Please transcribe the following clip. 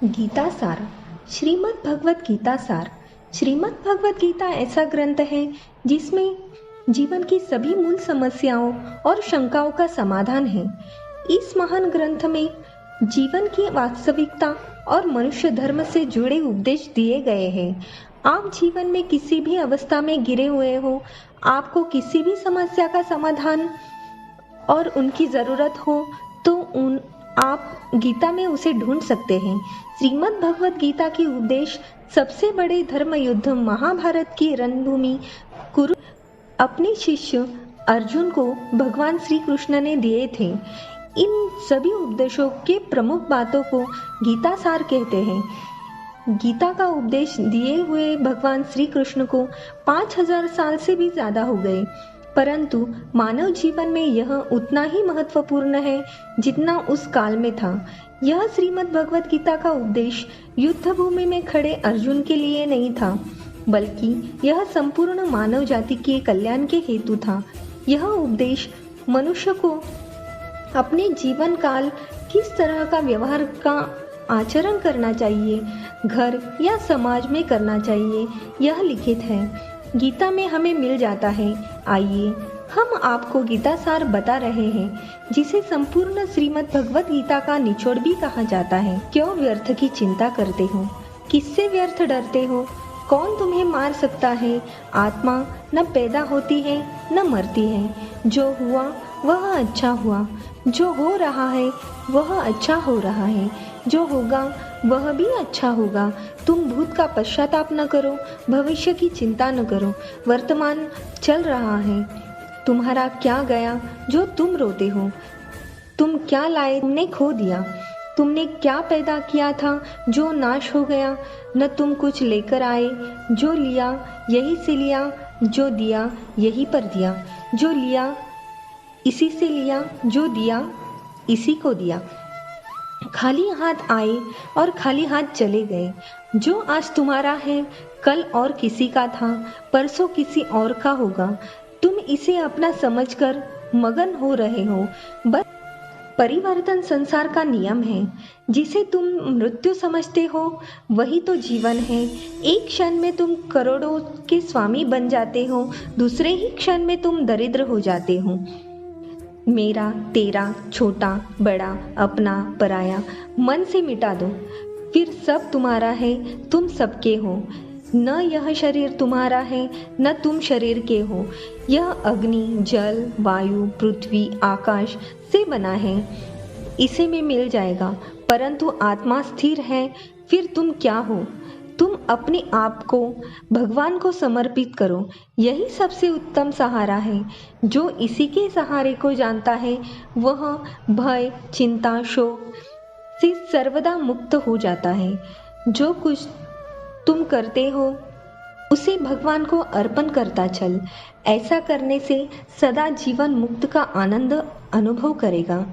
गीता सार। श्रीमद् भगवत गीता सार। श्रीमद् भगवत गीता ऐसा ग्रंथ है जिसमें जीवन की सभी मूल समस्याओं और शंकाओं का समाधान है। इस महान ग्रंथ में जीवन की वास्तविकता और मनुष्य धर्म से जुड़े उपदेश दिए गए हैं। आप जीवन में किसी भी अवस्था में गिरे हुए हो, आपको किसी भी समस्या का समाधान और उनकी जरूरत हो तो आप गीता में उसे ढूंढ सकते हैं। श्रीमद् भगवत गीता की उपदेश सबसे बड़े धर्म युद्ध महाभारत की रणभूमि कुरु अपने शिष्य अर्जुन को भगवान श्री कृष्ण ने दिए थे। इन सभी उपदेशों के प्रमुख बातों को गीता सार कहते हैं। गीता का उपदेश दिए हुए भगवान श्री कृष्ण को 5000 साल से भी ज्यादा हो गए, परंतु मानव जीवन में यह उतना ही महत्वपूर्ण है जितना उस काल में था। यह श्रीमद् भगवत गीता का उपदेश युद्ध भूमि में खड़े अर्जुन के लिए नहीं था, बल्कि यह संपूर्ण मानव जाति के कल्याण के हेतु था। यह उपदेश मनुष्य को अपने जीवन काल किस तरह का व्यवहार का आचरण करना चाहिए, घर या समाज में करना चाहिए, यह लिखित है। गीता में हमें मिल जाता है। आइए हम आपको गीता सार बता रहे हैं, जिसे संपूर्ण श्रीमद् भगवत गीता का निचोड़ भी कहा जाता है। क्यों व्यर्थ की चिंता करते हो? किससे व्यर्थ डरते हो? कौन तुम्हें मार सकता है? आत्मा न पैदा होती है न मरती है। जो हुआ वह अच्छा हुआ, जो हो रहा है वह अच्छा हो रहा है, जो होगा वह भी अच्छा होगा। तुम भूत का पश्चाताप न करो, भविष्य की चिंता न करो। वर्तमान चल रहा है, तुम्हारा क्या गया जो तुम रोते हो? तुम क्या लाए तुमने खो दिया। तुमने क्या पैदा किया था जो नाश हो गया? न तुम कुछ लेकर आए, जो लिया यही से लिया, जो दिया यही पर दिया, जो लिया इसी से लिया, जो दिया इसी को दिया। खाली हाथ आए और खाली हाथ चले गए। जो आज तुम्हारा है कल और किसी का था, परसों किसी और का होगा। तुम इसे अपना समझकर मगन हो रहे हो। बस परिवर्तन संसार का नियम है। जिसे तुम मृत्यु समझते हो वही तो जीवन है। एक क्षण में तुम करोड़ों के स्वामी बन जाते हो, दूसरे ही क्षण में तुम दरिद्र हो जाते हो। मेरा तेरा, छोटा बड़ा, अपना पराया मन से मिटा दो, फिर सब तुम्हारा है, तुम सबके हो। न यह शरीर तुम्हारा है न तुम शरीर के हो। यह अग्नि, जल, वायु, पृथ्वी, आकाश से बना है, इसे में मिल जाएगा, परंतु आत्मा स्थिर है। फिर तुम क्या हो? तुम अपने आप को भगवान को समर्पित करो। यही सबसे उत्तम सहारा है। जो इसी के सहारे को जानता है वह भय, चिंता, शोक से सर्वदा मुक्त हो जाता है। जो कुछ तुम करते हो उसे भगवान को अर्पण करता चल। ऐसा करने से सदा जीवन मुक्त का आनंद अनुभव करेगा।